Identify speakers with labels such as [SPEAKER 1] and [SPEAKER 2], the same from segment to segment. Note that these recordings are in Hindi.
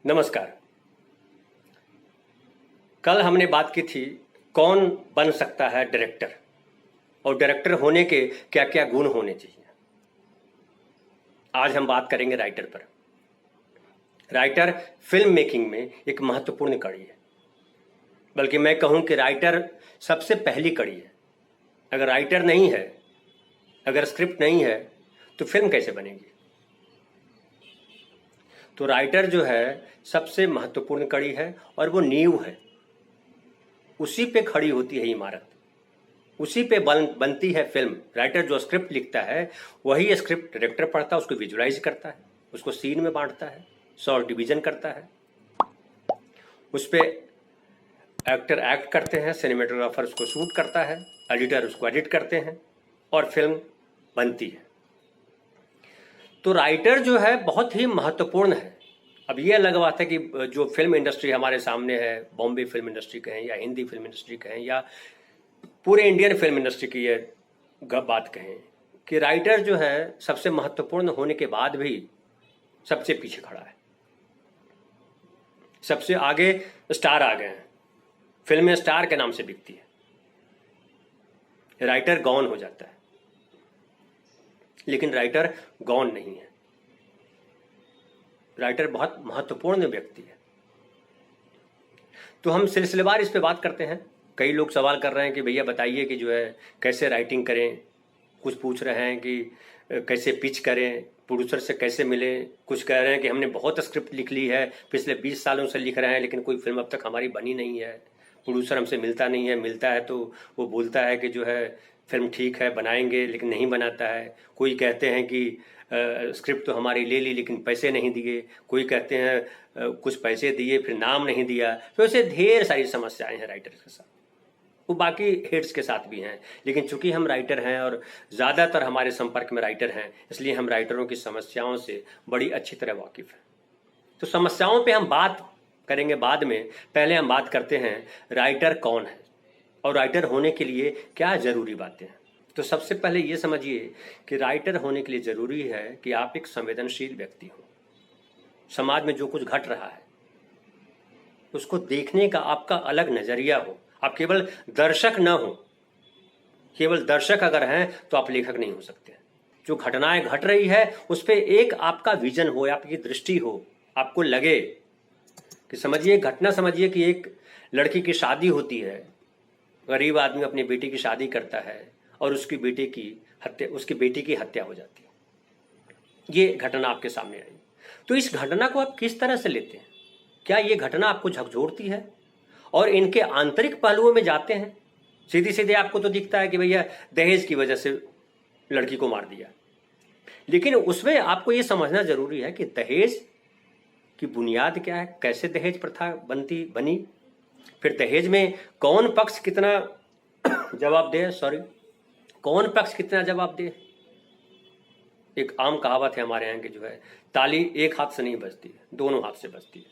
[SPEAKER 1] नमस्कार। कल हमने बात की थी कौन बन सकता है डायरेक्टर और डायरेक्टर होने के क्या क्या गुण होने चाहिए। आज हम बात करेंगे राइटर पर। राइटर फिल्म मेकिंग में एक महत्वपूर्ण कड़ी है, बल्कि मैं कहूं कि राइटर सबसे पहली कड़ी है। अगर राइटर नहीं है, अगर स्क्रिप्ट नहीं है, तो फिल्म कैसे बनेगी। तो राइटर जो है सबसे महत्वपूर्ण कड़ी है और वो नींव है। उसी पे खड़ी होती है इमारत, उसी पे बनती है फिल्म। राइटर जो स्क्रिप्ट लिखता है वही स्क्रिप्ट डायरेक्टर पढ़ता है, उसको विजुलाइज करता है, उसको सीन में बांटता है, शॉर्ट डिवीजन करता है, उस पे एक्टर एक्ट करते हैं, सिनेमेटोग्राफर उसको शूट करता है, एडिटर उसको एडिट करते हैं और फिल्म बनती है। तो राइटर जो है बहुत ही महत्वपूर्ण है। अब ये अलग बात है कि जो फिल्म इंडस्ट्री हमारे सामने है, बॉम्बे फिल्म इंडस्ट्री कहें या हिंदी फिल्म इंडस्ट्री कहें या पूरे इंडियन फिल्म इंडस्ट्री की ये बात कहें कि राइटर जो है सबसे महत्वपूर्ण होने के बाद भी सबसे पीछे खड़ा है। सबसे आगे स्टार आ गए हैं, फिल्में स्टार के नाम से बिकती है, राइटर गौन हो जाता है। लेकिन राइटर गौन नहीं है। राइटर बहुत महत्वपूर्ण व्यक्ति है। तो हम सिलसिलेवार इस पे बात करते हैं। कई लोग सवाल कर रहे हैं कि भैया बताइए कि जो है कैसे राइटिंग करें। कुछ पूछ रहे हैं कि कैसे पिच करें, प्रोड्यूसर से कैसे मिलें। कुछ कह रहे हैं कि हमने बहुत स्क्रिप्ट लिख ली है, पिछले 20 सालों से लिख रहे हैं, लेकिन कोई फिल्म अब तक हमारी बनी नहीं है, प्रोड्यूसर हमसे मिलता नहीं है, मिलता है तो वो बोलता है कि जो है फिल्म ठीक है बनाएंगे, लेकिन नहीं बनाता है। कोई कहते हैं कि स्क्रिप्ट तो हमारी ले ली लेकिन पैसे नहीं दिए। कोई कहते हैं कुछ पैसे दिए फिर नाम नहीं दिया। तो ऐसे ढेर सारी समस्याएं हैं राइटर्स के साथ, वो बाकी हेड्स के साथ भी हैं। लेकिन चूंकि हम राइटर हैं और ज़्यादातर हमारे संपर्क में राइटर हैं, इसलिए हम राइटरों की समस्याओं से बड़ी अच्छी तरह वाकिफ़ हैं। तो समस्याओं पे हम बात करेंगे बाद में। पहले हम बात करते हैं राइटर कौन है और राइटर होने के लिए क्या ज़रूरी बातें हैं। तो सबसे पहले ये समझिए कि राइटर होने के लिए ज़रूरी है कि आप एक संवेदनशील व्यक्ति हो। समाज में जो कुछ घट रहा है उसको देखने का आपका अलग नज़रिया हो। आप केवल दर्शक न हो। केवल दर्शक अगर हैं तो आप लेखक नहीं हो सकते। जो घटनाएं घट रही है उस पर एक आपका विजन हो, आपकी दृष्टि हो। आपको लगे कि समझिए, घटना समझिए कि एक लड़की की शादी होती है, गरीब आदमी अपनी बेटी की शादी करता है और उसकी बेटी की हत्या हो जाती है। ये घटना आपके सामने आई। तो इस घटना को आप किस तरह से लेते हैं? क्या ये घटना आपको झकझोरती है और इनके आंतरिक पहलुओं में जाते हैं? सीधी सीधे आपको तो दिखता है कि भैया दहेज की वजह से लड़की को मार दिया, लेकिन उसमें आपको ये समझना जरूरी है कि दहेज की बुनियाद क्या है, कैसे दहेज प्रथा बनी, फिर दहेज में कौन पक्ष कितना जवाब दे। एक आम कहावत है हमारे यहाँ की, जो है ताली एक हाथ से नहीं बजती, दोनों हाथ से बजती है।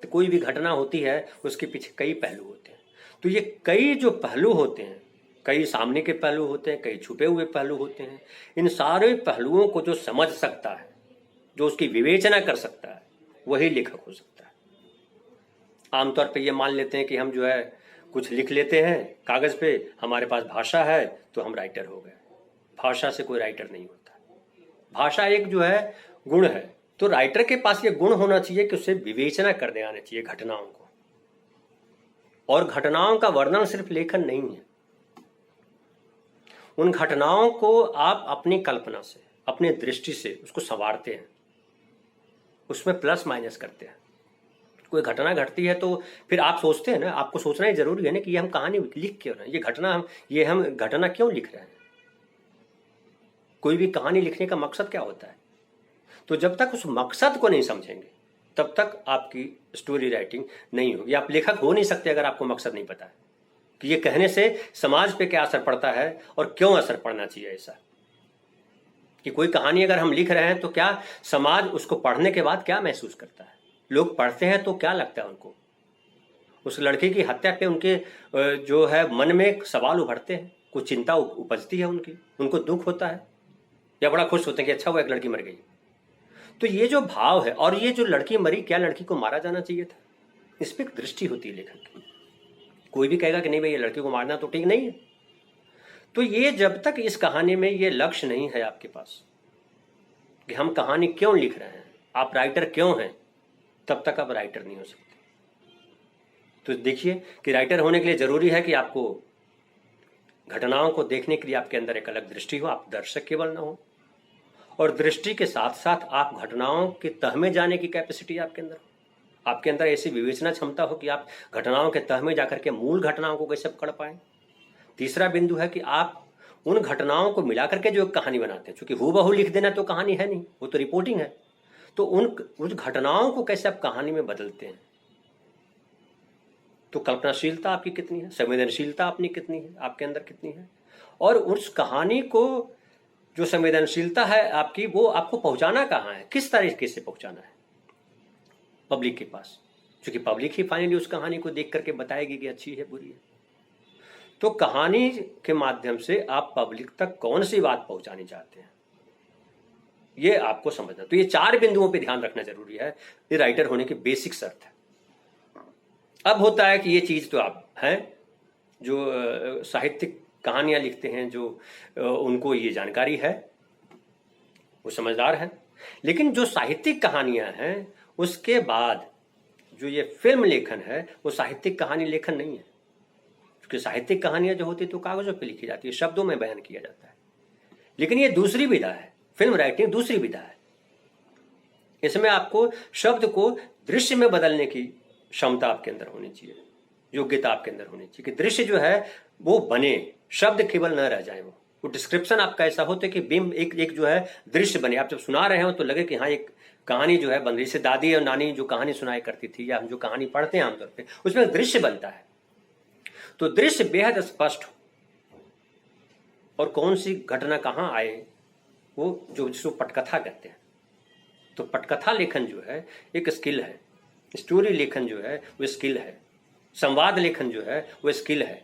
[SPEAKER 1] तो कोई भी घटना होती है उसके पीछे कई पहलू होते हैं। तो ये कई जो पहलू होते हैं, कई सामने के पहलू होते हैं, कई छुपे हुए पहलू होते हैं। इन सारे पहलुओं को जो समझ सकता है, जो उसकी विवेचना कर सकता है, वही लेखक हो सकता है। आमतौर पे ये मान लेते हैं कि हम जो है कुछ लिख लेते हैं कागज़ पे, हमारे पास भाषा है तो हम राइटर हो गए। भाषा से कोई राइटर नहीं होता। भाषा एक जो है गुण है। तो राइटर के पास ये गुण होना चाहिए कि उसे विवेचना करने आना चाहिए घटनाओं को। और घटनाओं का वर्णन सिर्फ लेखन नहीं है। उन घटनाओं को आप अपनी कल्पना से, अपनी दृष्टि से उसको संवारते हैं, उसमें प्लस माइनस करते हैं। कोई घटना घटती है तो फिर आप सोचते हैं ना, आपको सोचना ही जरूरी है ना कि ये हम कहानी लिख क्यों रहे हैं, ये हम घटना क्यों लिख रहे हैं। कोई भी कहानी लिखने का मकसद क्या होता है? तो जब तक उस मकसद को नहीं समझेंगे तब तक आपकी स्टोरी राइटिंग नहीं होगी। आप लेखक हो नहीं सकते अगर आपको मकसद नहीं पता है कि ये कहने से समाज पे क्या असर पड़ता है और क्यों असर पड़ना चाहिए। ऐसा कि कोई कहानी अगर हम लिख रहे हैं तो क्या समाज उसको पढ़ने के बाद क्या महसूस करता है, लोग पढ़ते हैं तो क्या लगता है उनको। उस लड़की की हत्या पे उनके जो है मन में सवाल उभरते हैं, कुछ चिंता उपजती है, उनको दुख होता है या बड़ा खुश होते हैं कि अच्छा हुआ एक लड़की मर गई। तो ये जो भाव है, और ये जो लड़की मरी, क्या लड़की को मारा जाना चाहिए था? इस पर एक दृष्टि होती है लेखक की। कोई भी कहेगा कि नहीं भाई ये लड़की को मारना तो ठीक नहीं है। तो ये जब तक इस कहानी में ये लक्ष्य नहीं है आपके पास कि हम कहानी क्यों लिख रहे हैं, आप राइटर क्यों हैं, तब तक आप राइटर नहीं हो सकते। तो देखिए कि राइटर होने के लिए जरूरी है कि आपको घटनाओं को देखने के लिए आपके अंदर एक अलग दृष्टि हो, आप दर्शक केवल ना हो, और दृष्टि के साथ साथ आप घटनाओं के तह में जाने की कैपेसिटी आपके अंदर हो। आपके अंदर ऐसी विवेचना क्षमता हो कि आप घटनाओं के तह में जाकर के मूल घटनाओं को कैसे पकड़ पाए। तीसरा बिंदु है कि आप उन घटनाओं को मिलाकर के जो कहानी बनाते हैं, क्योंकि हूबहू लिख देना तो कहानी है नहीं, वो तो रिपोर्टिंग है। तो उन घटनाओं को कैसे आप कहानी में बदलते हैं। तो कल्पनाशीलता आपकी कितनी है, संवेदनशीलता अपनी कितनी है, आपके अंदर कितनी है, और उस कहानी को जो संवेदनशीलता है आपकी, वो आपको पहुंचाना कहाँ है, किस तरीके से पहुंचाना है पब्लिक के पास, क्योंकि पब्लिक ही फाइनली उस कहानी को देख करके बताएगी कि अच्छी है बुरी है। तो कहानी के माध्यम से आप पब्लिक तक कौन सी बात पहुंचानी चाहते हैं, ये आपको समझना। तो ये 4 बिंदुओं पे ध्यान रखना जरूरी है, ये राइटर होने की बेसिक शर्त है। अब होता है कि ये चीज तो आप हैं जो साहित्यिक कहानियां लिखते हैं, जो उनको ये जानकारी है, वो समझदार है। लेकिन जो साहित्यिक कहानियां हैं उसके बाद जो ये फिल्म लेखन है, वो साहित्यिक कहानी लेखन नहीं है। क्योंकि साहित्यिक कहानियां जो होती है तो कागजों पे लिखी जाती है, शब्दों में बयान किया जाता है। लेकिन ये दूसरी विधा है, फिल्म राइटिंग दूसरी विधा है। इसमें आपको शब्द को दृश्य में बदलने की क्षमता आपके अंदर होनी चाहिए, योग्यता आपके अंदर होनी चाहिए कि दृश्य जो है वो बने, शब्द केवल न रह जाए। वो डिस्क्रिप्शन आपका ऐसा होता है कि बिंब एक जो है दृश्य बने। आप जब सुना रहे हो तो लगे कि हाँ एक कहानी जो है बन रही। जैसे दादी और नानी जो कहानी सुनाई करती थी, या हम जो कहानी पढ़ते हैं आमतौर पर, उसमें दृश्य बनता है। तो दृश्य बेहद स्पष्ट हो, और कौन सी घटना कहाँ आए, वो जो जिसको पटकथा कहते हैं। तो पटकथा लेखन जो है एक स्किल है, स्टोरी लेखन जो है वो स्किल है, संवाद लेखन जो है वो स्किल है।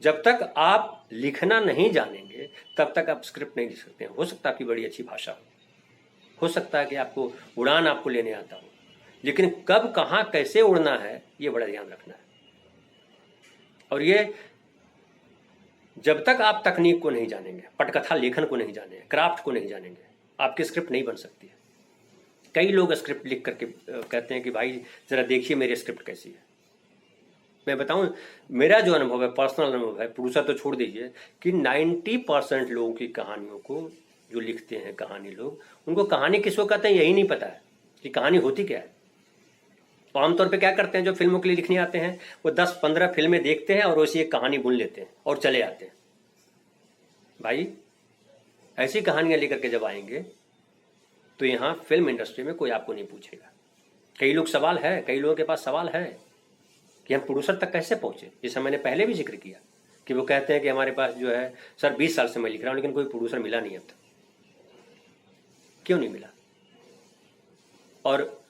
[SPEAKER 1] जब तक आप लिखना नहीं जानेंगे तब तक आप स्क्रिप्ट नहीं लिख सकते हैं। हो सकता है आपकी बड़ी अच्छी भाषा हो सकता है कि आपको उड़ान आपको लेने आता हो, लेकिन कब कहाँ कैसे उड़ना है ये बड़ा ध्यान रखना है। और ये जब तक आप तकनीक को नहीं जानेंगे, पटकथा लेखन को नहीं जानेंगे, क्राफ्ट को नहीं जानेंगे, आपकी स्क्रिप्ट नहीं बन सकती है। कई लोग स्क्रिप्ट लिख करके कहते हैं कि भाई जरा देखिए मेरी स्क्रिप्ट कैसी है। मैं बताऊं, मेरा जो अनुभव है, पर्सनल अनुभव है, प्रोड्यूसर तो छोड़ दीजिए, कि 90% लोगों की कहानियों को जो लिखते हैं कहानी लोग, उनको कहानी किसको कहते हैं यही नहीं पता है कि कहानी होती क्या है। तो आमतौर पे क्या करते हैं, जो फिल्मों के लिए लिखने आते हैं वो 10-15 फिल्में देखते हैं और उसी एक कहानी बुन लेते हैं और चले आते हैं। भाई ऐसी कहानियां लेकर के जब आएंगे तो यहाँ फिल्म इंडस्ट्री में कोई आपको नहीं पूछेगा। कई लोगों के पास सवाल है कि हम प्रोड्यूसर तक कैसे पहुंचे। जैसा मैंने पहले भी जिक्र किया कि वो कहते हैं कि हमारे पास जो है सर 20 साल से मैं लिख रहा हूं लेकिन कोई प्रोड्यूसर मिला नहीं अब तक। क्यों नहीं मिला? और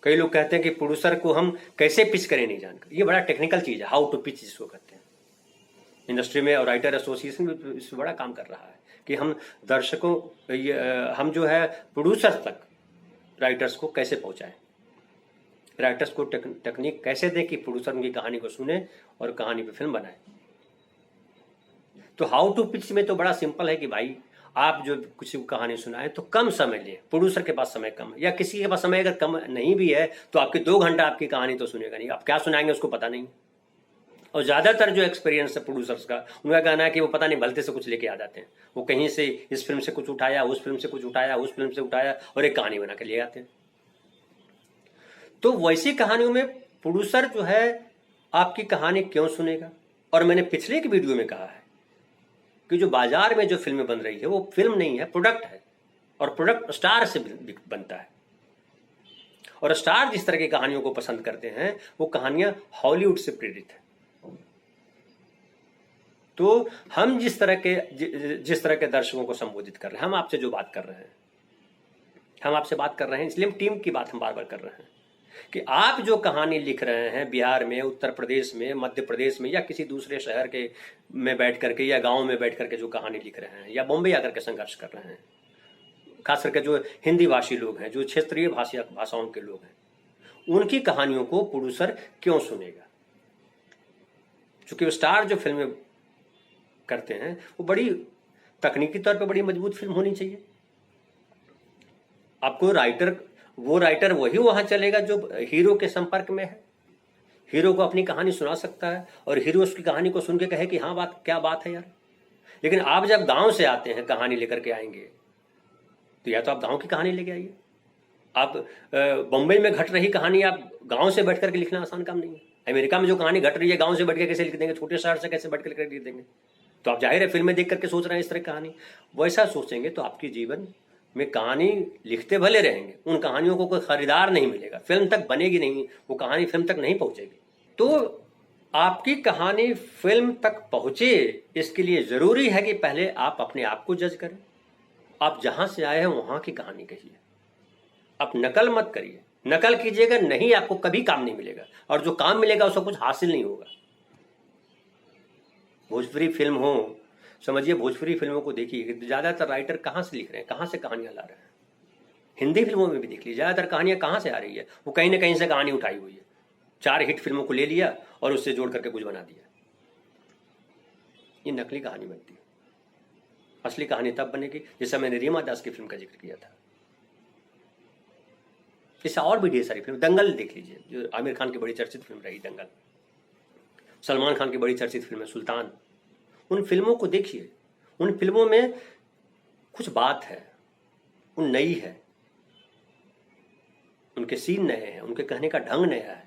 [SPEAKER 1] कई लोग कहते हैं कि प्रोड्यूसर को हम कैसे पिच करें नहीं जानकर। ये बड़ा टेक्निकल चीज है, हाउ टू पिच जिसको कहते हैं। इंडस्ट्री में और राइटर एसोसिएशन भी इस बड़ा काम कर रहा है कि हम दर्शकों, हम जो है प्रोड्यूसर्स तक राइटर्स को कैसे पहुंचाएं, राइटर्स को टेक्निक कैसे दें कि प्रोड्यूसर उनकी कहानी को सुने और कहानी पे फिल्म बनाए। तो हाउ टू पिच में तो बड़ा सिंपल है कि भाई आप जो किसी को कहानी सुनाए तो कम समय लें। प्रोड्यूसर के पास समय कम है, या किसी के पास समय अगर कम नहीं भी है तो आपके 2 घंटा आपकी कहानी तो सुनेगा नहीं, आप क्या सुनाएंगे उसको पता नहीं। और ज्यादातर जो एक्सपीरियंस है प्रोड्यूसर्स का, उनका कहना है कि वो पता नहीं भलते से कुछ लेके आ जाते हैं। वो कहीं से इस फिल्म से कुछ उठाया, उस फिल्म से कुछ उठाया, उस फिल्म से उठाया और एक कहानी बना के ले आते हैं। तो वैसी कहानियों में प्रोड्यूसर जो है आपकी कहानी क्यों सुनेगा। और मैंने पिछले एक वीडियो में कहा है कि जो बाजार में जो फिल्में बन रही है वो फिल्म नहीं है, प्रोडक्ट है। और प्रोडक्ट स्टार से बनता है, और स्टार जिस तरह की कहानियों को पसंद करते हैं वो कहानियां हॉलीवुड से प्रेरित है। तो हम जिस तरह के दर्शकों को संबोधित कर रहे हैं, हम आपसे जो बात कर रहे हैं, हम आपसे बात कर रहे हैं इसलिए हम टीम की बात हम बार बार कर रहे हैं कि आप जो कहानी लिख रहे हैं बिहार में, उत्तर प्रदेश में, मध्य प्रदेश में, या किसी दूसरे शहर के में बैठ करके या गांव में बैठ करके जो कहानी लिख रहे हैं, या बॉम्बे आकर के संघर्ष कर रहे हैं, खास करके जो हिंदी भाषी लोग हैं, जो क्षेत्रीय भाषाओं के लोग हैं, उनकी कहानियों को प्रोड्यूसर क्यों सुनेगा? चूंकि वो स्टार जो फिल्में करते हैं वो बड़ी तकनीकी तौर पे बड़ी मजबूत फिल्म होनी चाहिए। आपको वो राइटर वही वहां चलेगा जो हीरो के संपर्क में है, हीरो को अपनी कहानी सुना सकता है और हीरो उसकी कहानी को सुन के कहे कि हाँ क्या बात है यार। लेकिन आप जब गांव से आते हैं कहानी लेकर के आएंगे तो या तो आप गांव की कहानी लेके आइए। आप बम्बई में घट रही कहानी आप गांव से बैठ करके लिखना आसान काम नहीं है। अमेरिका में जो कहानी घट रही है गांव से बैठ के कैसे लिख देंगे, छोटे शहर से कैसे बैठ कर लिख देंगे? तो आप जाहिर है फिल्में देख करके सोच रहे हैं इस तरह की कहानी। वैसा सोचेंगे तो आपकी जीवन में कहानी लिखते भले रहेंगे, उन कहानियों को कोई खरीदार नहीं मिलेगा, फिल्म तक बनेगी नहीं, वो कहानी फिल्म तक नहीं पहुंचेगी। तो आपकी कहानी फिल्म तक पहुंचे इसके लिए जरूरी है कि पहले आप अपने आप को जज करें। आप जहां से आए हैं वहां की कहानी कहिए, आप नकल मत करिए। नकल कीजिएगा नहीं, आपको कभी काम नहीं मिलेगा, और जो काम मिलेगा उसको कुछ हासिल नहीं होगा। भोजपुरी फिल्म हो, समझिए भोजपुरी फिल्मों को देखिए, ज्यादातर राइटर कहां से लिख रहे हैं, कहां से कहानियां ला रहे हैं। हिंदी फिल्मों में भी देख लीजिए, ज्यादातर कहानियां कहां से आ रही है, वो कहीं ना कहीं से कहानी उठाई हुई है। 4 हिट फिल्मों को ले लिया और उससे जोड़ करके कुछ बना दिया। ये नकली कहानी बनती है। असली कहानी तब बनेगी, जैसा मैंने रीमा दास की फिल्म का जिक्र किया था। इससे और भी ढेर सारी फिल्म, दंगल देख लीजिए, जो आमिर खान की बड़ी चर्चित फिल्म रही दंगल। सलमान खान की बड़ी चर्चित फिल्म है सुल्तान। उन फिल्मों को देखिए, उन फिल्मों में कुछ बात है, उन नई है, उनके सीन नए हैं, उनके कहने का ढंग नया है।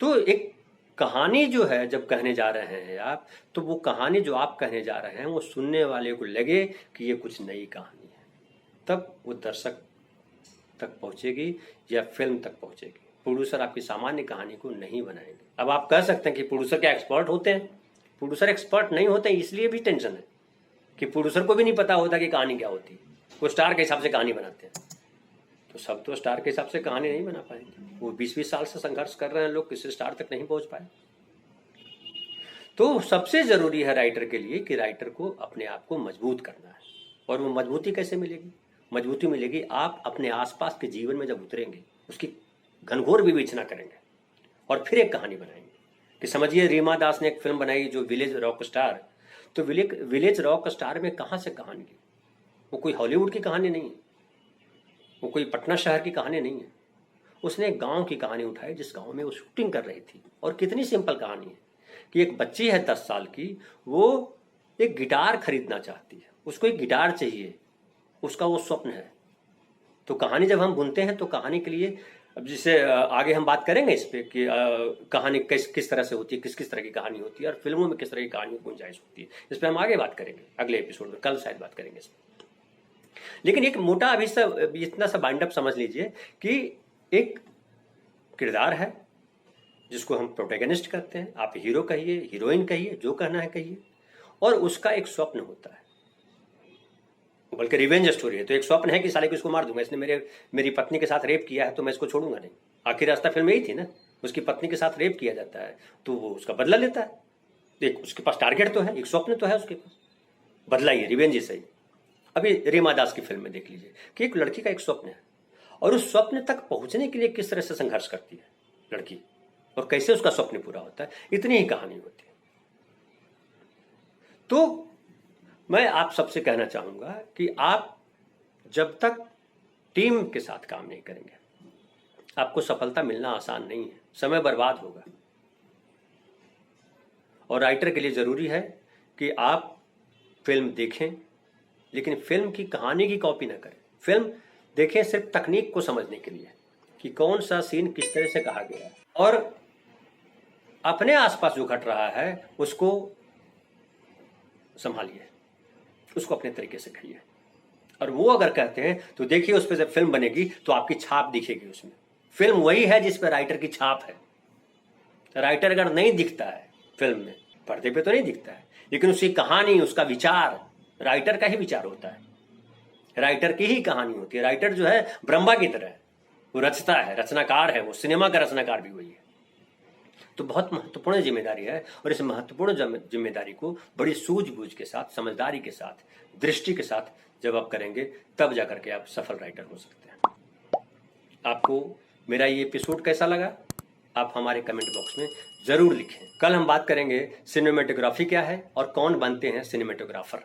[SPEAKER 1] तो एक कहानी जो है जब कहने जा रहे हैं आप, तो वो कहानी जो आप कहने जा रहे हैं वो सुनने वाले को लगे कि ये कुछ नई कहानी है, तब वो दर्शक तक पहुंचेगी या फिल्म तक पहुंचेगी। प्रोड्यूसर आपकी सामान्य कहानी को नहीं बनाएंगे। अब आप कह सकते हैं कि प्रोड्यूसर क्या एक्सपर्ट होते हैं? प्रोड्यूसर एक्सपर्ट नहीं होते, इसलिए भी टेंशन है कि प्रोड्यूसर को भी नहीं पता होता कि कहानी क्या होती है। वो स्टार के हिसाब से कहानी बनाते हैं, तो सब तो स्टार के हिसाब से कहानी नहीं बना पाएंगे। वो 20-20 साल से संघर्ष कर रहे हैं लोग, किसी स्टार तक नहीं पहुंच पाए। तो सबसे जरूरी है राइटर के लिए कि राइटर को अपने आप को मजबूत करना है। और वो मजबूती कैसे मिलेगी? मजबूती मिलेगी आप अपने आसपास के जीवन में जब उतरेंगे, उसकी घनघोर विवेचना करेंगे और फिर एक कहानी बनाएंगे। कि समझिए रीमा दास ने एक फिल्म बनाई जो विलेज रॉक स्टार। तो विलेज रॉक स्टार में कहां से कहानी ली? वो कोई हॉलीवुड की कहानी नहीं है, वो कोई पटना शहर की कहानी नहीं है। उसने एक गांव की कहानी उठाई जिस गांव में वो शूटिंग कर रही थी। और कितनी सिंपल कहानी है कि एक बच्ची है 10 साल की, वो एक गिटार खरीदना चाहती है, उसको एक गिटार चाहिए, उसका वो स्वप्न है। तो कहानी जब हम बुनते हैं तो कहानी के लिए, अब जिसे आगे हम बात करेंगे इस पे कि कहानी किस तरह से होती है, किस तरह की कहानी होती है और फिल्मों में किस तरह की कहानी गुंजाइश होती है, इस पर हम आगे बात करेंगे अगले एपिसोड में, कल शायद बात करेंगे इस पर। लेकिन एक मोटा अभी इतना सा बाइंड अप समझ लीजिए कि एक किरदार है जिसको हम प्रोटैगनिस्ट कहते हैं, आप हीरो कहिए, हीरोइन कहिए, जो कहना है कहिए, और उसका एक स्वप्न होता है, बल्कि रिवेंज स्टोरी है। तो एक स्वप्न है कि साले को इसको मार दूंगा, इसने मेरी पत्नी के साथ रेप किया है तो मैं इसको छोड़ूंगा नहीं। आखिर रास्ता फिल्म यही थी ना, उसकी पत्नी के साथ रेप किया जाता है तो वो उसका बदला लेता है। एक उसके पास टारगेट तो है, एक स्वप्न तो है उसके पास, बदला ही, रिवेंज ही सही। अभी रीमा दास की फिल्म में देख लीजिए कि एक लड़की का एक स्वप्न है और उस स्वप्न तक पहुंचने के लिए किस तरह से संघर्ष करती है लड़की और कैसे उसका स्वप्न पूरा होता है, इतनी ही कहानी होती है। तो मैं आप सबसे कहना चाहूंगा कि आप जब तक टीम के साथ काम नहीं करेंगे आपको सफलता मिलना आसान नहीं है, समय बर्बाद होगा। और राइटर के लिए जरूरी है कि आप फिल्म देखें लेकिन फिल्म की कहानी की कॉपी ना करें। फिल्म देखें सिर्फ तकनीक को समझने के लिए कि कौन सा सीन किस तरह से कहा गया है, और अपने आसपास जो घट रहा है उसको संभालिए, उसको अपने तरीके से कहिए। और वो अगर कहते हैं तो देखिए उस पर जब फिल्म बनेगी तो आपकी छाप दिखेगी उसमें। फिल्म वही है जिस पर राइटर की छाप है। राइटर अगर नहीं दिखता है फिल्म में, पर्दे पे तो नहीं दिखता है, लेकिन उसकी कहानी, उसका विचार राइटर का ही विचार होता है, राइटर की ही कहानी होती है। राइटर जो है ब्रह्मा की तरह है, वो रचता है, रचनाकार है, वो सिनेमा का रचनाकार भी वही है। तो बहुत महत्वपूर्ण जिम्मेदारी है, और इस महत्वपूर्ण जिम्मेदारी को बड़ी सूझबूझ के साथ, समझदारी के साथ, दृष्टि के साथ जब आप करेंगे, तब जाकर के आप सफल राइटर हो सकते हैं। आपको मेरा ये एपिसोड कैसा लगा, आप हमारे कमेंट बॉक्स में जरूर लिखें। कल हम बात करेंगे सिनेमेटोग्राफी क्या है और कौन बनते हैं सिनेमेटोग्राफर,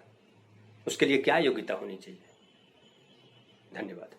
[SPEAKER 1] उसके लिए क्या योग्यता होनी चाहिए। धन्यवाद।